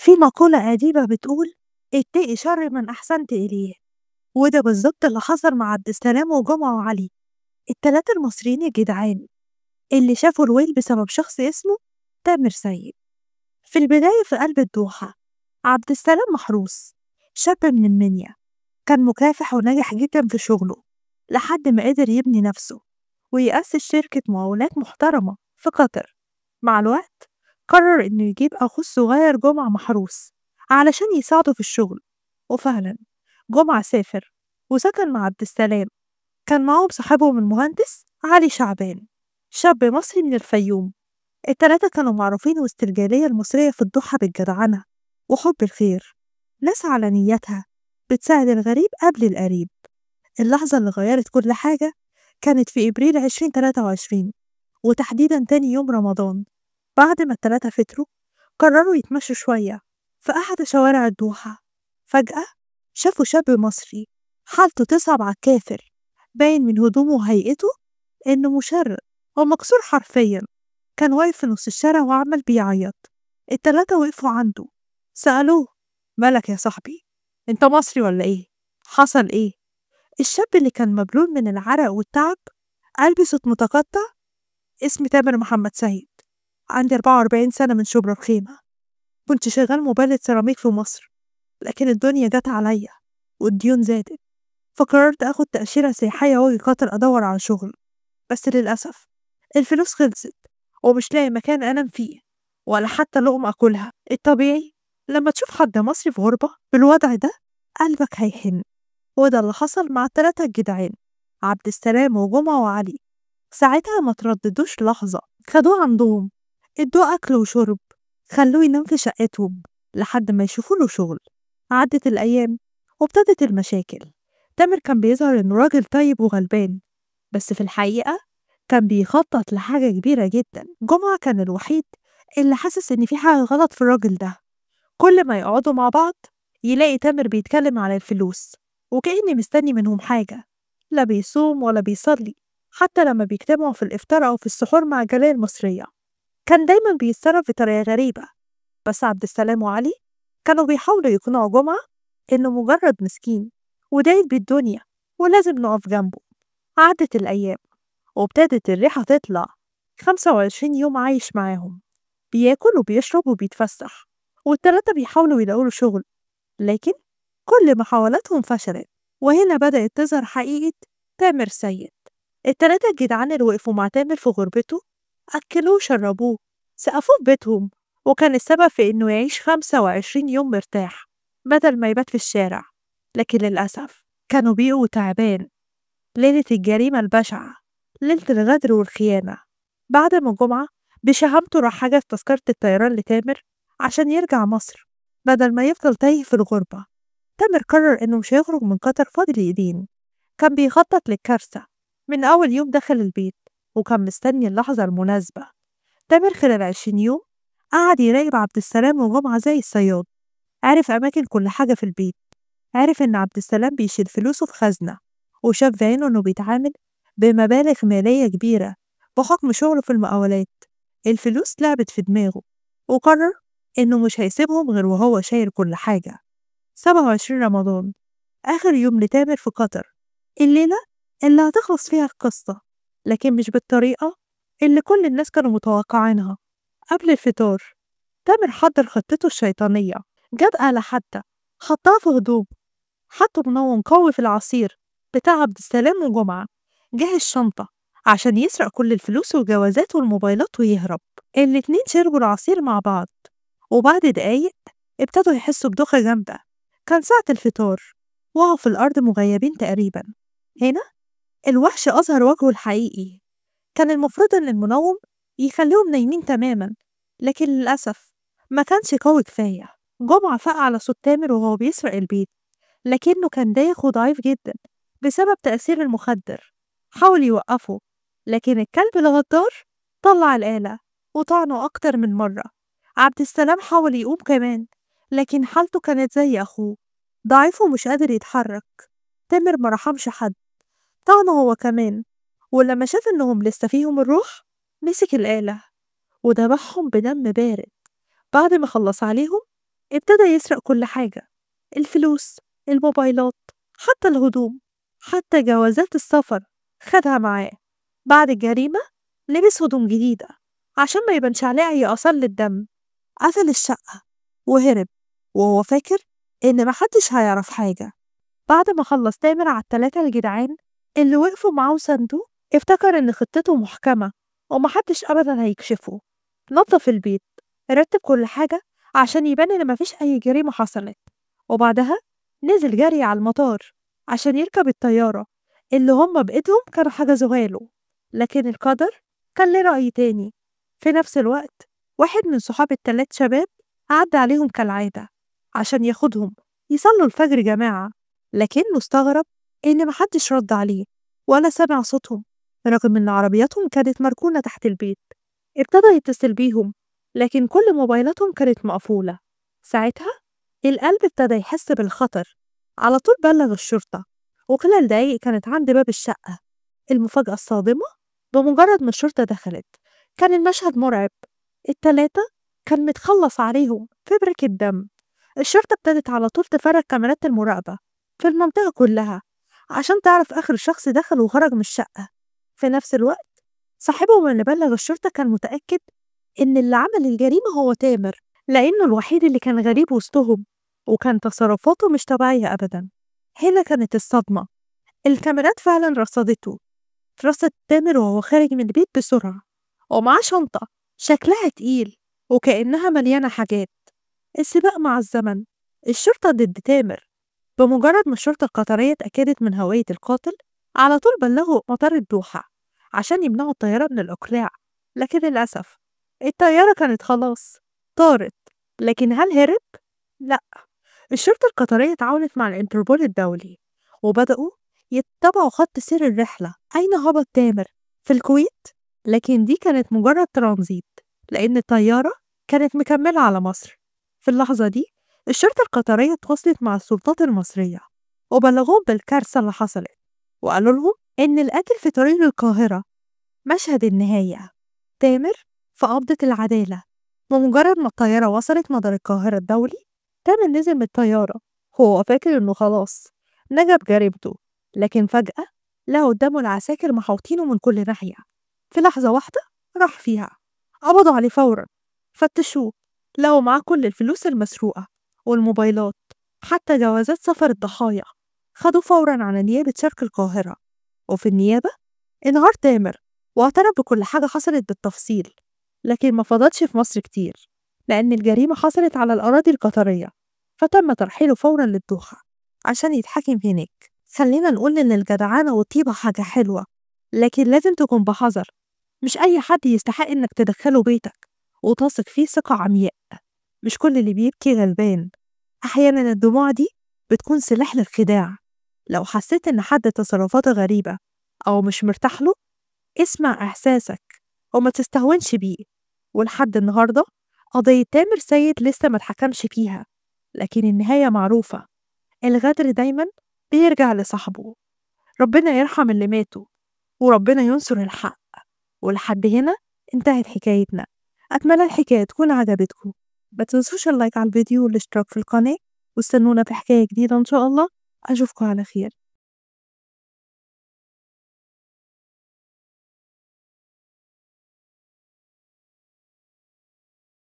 في مقولة قديمة بتقول: اتقي شر من أحسنت إليه. وده بالظبط اللي حصل مع عبد السلام وجمعة وعلي، التلاتة المصريين الجدعان اللي شافوا الويل بسبب شخص اسمه تامر سيد. في البداية في قلب الدوحة، عبد السلام محروس، شاب من المنيا، كان مكافح وناجح جدا في شغله لحد ما قدر يبني نفسه ويأسس شركة مقاولات محترمة في قطر. مع الوقت قرر إنه يجيب أخوه الصغير جمعة محروس علشان يساعده في الشغل، وفعلا جمعة سافر وسكن مع عبد السلام. كان معاهم صاحبهم المهندس علي شعبان، شاب مصري من الفيوم. التلاتة كانوا معروفين وسط الجالية المصرية في الضحى بالجدعنة وحب الخير، ناس على نيتها بتساعد الغريب قبل القريب. اللحظة اللي غيرت كل حاجة كانت في إبريل 2023، وتحديدا تاني يوم رمضان. بعد ما التلاتة فطروا قرروا يتمشوا شوية في أحد شوارع الدوحة. فجأة شافوا شاب مصري حالته تصعب على الكافر، باين من هدومه وهيئته إنه مشرد ومكسور حرفيا. كان واقف في نص الشارع وعمال بيعيط. التلاتة وقفوا عنده سألوه: مالك يا صاحبي؟ انت مصري ولا ايه؟ حصل ايه؟ الشاب اللي كان مبلول من العرق والتعب قال بصوت متقطع: اسمي تامر محمد سيد، عندي 44 سنة، من شبرا الخيمة. كنت شغال مبرد سيراميك في مصر، لكن الدنيا جت عليا والديون زادت، فقررت اخد تأشيرة سياحية واجي قطر ادور على شغل. بس للأسف الفلوس خلصت ومش لاقي مكان انام فيه ولا حتى لقمة اكلها. الطبيعي لما تشوف حد مصري في غربة بالوضع ده قلبك هيحن. وده اللي حصل مع التلاتة الجدعان، عبد السلام وجمعة وعلي. ساعتها ما ترددوش لحظة، خدوه عندهم، ادوه أكل وشرب، خلوه ينام في شقتهم لحد ما يشوفوا له شغل. عدت الأيام وابتدت المشاكل. تامر كان بيظهر إنه راجل طيب وغلبان، بس في الحقيقة كان بيخطط لحاجة كبيرة جدا. جمعة كان الوحيد اللي حاسس إن في حاجة غلط في الراجل ده. كل ما يقعدوا مع بعض يلاقي تامر بيتكلم على الفلوس وكأني مستني منهم حاجة. لا بيصوم ولا بيصلي، حتى لما بيجتمعوا في الإفطار أو في السحور مع الجالية المصرية كان دايما بيتصرف بطريقة غريبة. بس عبد السلام وعلي كانوا بيحاولوا يقنعوا جمعة إنه مجرد مسكين ودايب بالدنيا ولازم نقف جنبه. عدت الأيام وابتدت الريحة تطلع. 25 يوم عايش معاهم، بياكل وبيشرب وبيتفسح، والتلاتة بيحاولوا يلاقوا شغل، لكن كل محاولاتهم فشلت. وهنا بدأت تظهر حقيقة تامر سيد. التلاتة الجدعان اللي وقفوا مع تامر في غربته أكلوه وشربوه، سقفوه في بيتهم، وكان السبب في إنه يعيش 25 يوم مرتاح بدل ما يبات في الشارع. لكن للأسف كانوا بيقوا تعبان. ليلة الجريمة البشعة، ليلة الغدر والخيانة. بعد ما جمعة بشهامته راح حجز تذكرة الطيران لتامر عشان يرجع مصر بدل ما يفضل تايه في الغربة. تامر قرر إنه مش هيخرج من قطر فاضي الإيدين. كان بيخطط للكارثة من أول يوم دخل البيت، وكان مستني اللحظة المناسبة. تامر خلال 20 يوم قعد يراقب عبد السلام وجمعة زي الصياد. عرف أماكن كل حاجة في البيت، عرف إن عبد السلام بيشيل فلوسه في خزنة، وشاف بعينه إنه بيتعامل بمبالغ مالية كبيرة بحكم شغله في المقاولات. الفلوس لعبت في دماغه وقرر إنه مش هيسيبهم غير وهو شايل كل حاجة. 27 رمضان، آخر يوم لتامر في قطر، الليلة اللي هتخلص فيها القصة، لكن مش بالطريقة اللي كل الناس كانوا متوقعينها. قبل الفطار تامر حضر خطته الشيطانية، جاب آلة حادة حطها في هدوم، حط منوم قوي في العصير بتاع عبد السلام وجمعة، جهز شنطة عشان يسرق كل الفلوس والجوازات والموبايلات ويهرب. الاتنين شربوا العصير مع بعض، وبعد دقايق ابتدوا يحسوا بدوخة جامدة. كان ساعة الفطار، وقعوا في الأرض مغيبين تقريبا. هنا الوحش أظهر وجهه الحقيقي. كان المفروض إن المنوم يخليهم نايمين تماما، لكن للأسف ما كانش قوي كفاية. جمعة فاق على صوت تامر وهو بيسرق البيت، لكنه كان دايخ وضعيف جدا بسبب تأثير المخدر. حاول يوقفه، لكن الكلب الغدار طلع الآلة وطعنه أكتر من مرة. عبد السلام حاول يقوم كمان، لكن حالته كانت زي أخوه، ضعيف ومش قادر يتحرك. تامر ما رحمش حد، طعنه هو كمان، ولما شاف إنهم لسه فيهم الروح مسك الآلة وذبحهم بدم بارد. بعد ما خلص عليهم ابتدى يسرق كل حاجة، الفلوس، الموبايلات، حتى الهدوم، حتى جوازات السفر خدها معاه. بعد الجريمة لبس هدوم جديدة عشان ما يبانش عليه أي آثار للدم، قفل الشقة وهرب وهو فاكر إن محدش هيعرف حاجة. بعد ما خلص تامر على التلاتة الجدعان اللي وقفوا معاه صندوق، افتكر إن خطته محكمة ومحدش أبدا هيكشفه. نظف البيت، رتب كل حاجة عشان يبان إن مفيش أي جريمة حصلت، وبعدها نزل جري على المطار عشان يركب الطيارة اللي هما بإيدهم كانوا حجزوها له. لكن القدر كان له رأي تاني. في نفس الوقت واحد من صحاب التلات شباب عدى عليهم كالعادة عشان ياخدهم يصلوا الفجر جماعة، لكنه استغرب إن محدش رد عليه ولا سمع صوتهم رغم إن عربياتهم كانت مركونة تحت البيت. ابتدى يتصل بيهم لكن كل موبايلاتهم كانت مقفولة. ساعتها القلب ابتدى يحس بالخطر، على طول بلغ الشرطة، وخلال دقايق كانت عند باب الشقة. المفاجأة الصادمة، بمجرد ما الشرطة دخلت كان المشهد مرعب. التلاتة كان متخلص عليهم في بركة دم. الشرطة ابتدت على طول تفرج كاميرات المراقبة في المنطقة كلها عشان تعرف آخر شخص دخل وخرج من الشقة. في نفس الوقت صاحبهم اللي بلغ الشرطة كان متأكد إن اللي عمل الجريمة هو تامر، لأنه الوحيد اللي كان غريب وسطهم وكان تصرفاته مش طبيعية أبدا. هنا كانت الصدمة، الكاميرات فعلا رصدت تامر وهو خارج من البيت بسرعة ومعاه شنطة شكلها تقيل وكأنها مليانة حاجات. السباق مع الزمن، الشرطة ضد تامر. بمجرد ما الشرطة القطرية اتأكدت من هوية القاتل، على طول بلغوا مطار الدوحة عشان يمنعوا الطيارة من الإقلاع. لكن للأسف الطيارة كانت خلاص طارت. لكن هل هرب؟ لا، الشرطة القطرية تعاونت مع الانتربول الدولي وبدأوا يتبعوا خط سير الرحلة. أين هبط تامر؟ في الكويت؟ لكن دي كانت مجرد ترانزيت، لأن الطيارة كانت مكملة على مصر. في اللحظة دي الشرطة القطرية تواصلت مع السلطات المصرية وبلغوهم بالكارثة اللي حصلت، وقالوا لهم إن القتل في طريق القاهرة. مشهد النهاية، تامر في قبضة العدالة. بمجرد ما الطيارة وصلت مطار القاهرة الدولي، تامر نزل من الطيارة هو فاكر إنه خلاص نجا بجريمته، لكن فجأة لقى قدامه العساكر محوطينه من كل ناحية. في لحظة واحدة راح فيها، قبضوا عليه فورا، فتشوه، لقوا معاه كل الفلوس المسروقة والموبايلات، حتى جوازات سفر الضحايا. خدوه فورا على نيابة شرق القاهرة، وفي النيابة انهار تامر واعترف بكل حاجة حصلت بالتفصيل. لكن ما فضلش في مصر كتير، لأن الجريمة حصلت على الأراضي القطرية، فتم ترحيله فورا للدوحة عشان يتحاكم هناك. خلينا نقول إن الجدعانة والطيبة حاجة حلوة، لكن لازم تكون بحذر. مش أي حد يستحق إنك تدخله بيتك وتثق فيه ثقة عمياء. مش كل اللي بيبكي غلبان، أحيانا الدموع دي بتكون سلاح للخداع. لو حسيت إن حد تصرفاته غريبة أو مش مرتاح له، اسمع إحساسك وما تستهونش بيه. ولحد النهاردة قضية تامر سيد لسه ما اتحكمش فيها، لكن النهاية معروفة، الغدر دايما بيرجع لصاحبه. ربنا يرحم اللي ماتوا وربنا ينصر الحق. ولحد هنا انتهت حكايتنا. أتمنى الحكاية تكون عجبتكم. ما تنسوش اللايك على الفيديو والاشتراك في القناة، واستنونا في حكاية جديدة إن شاء الله. أشوفكم على خير.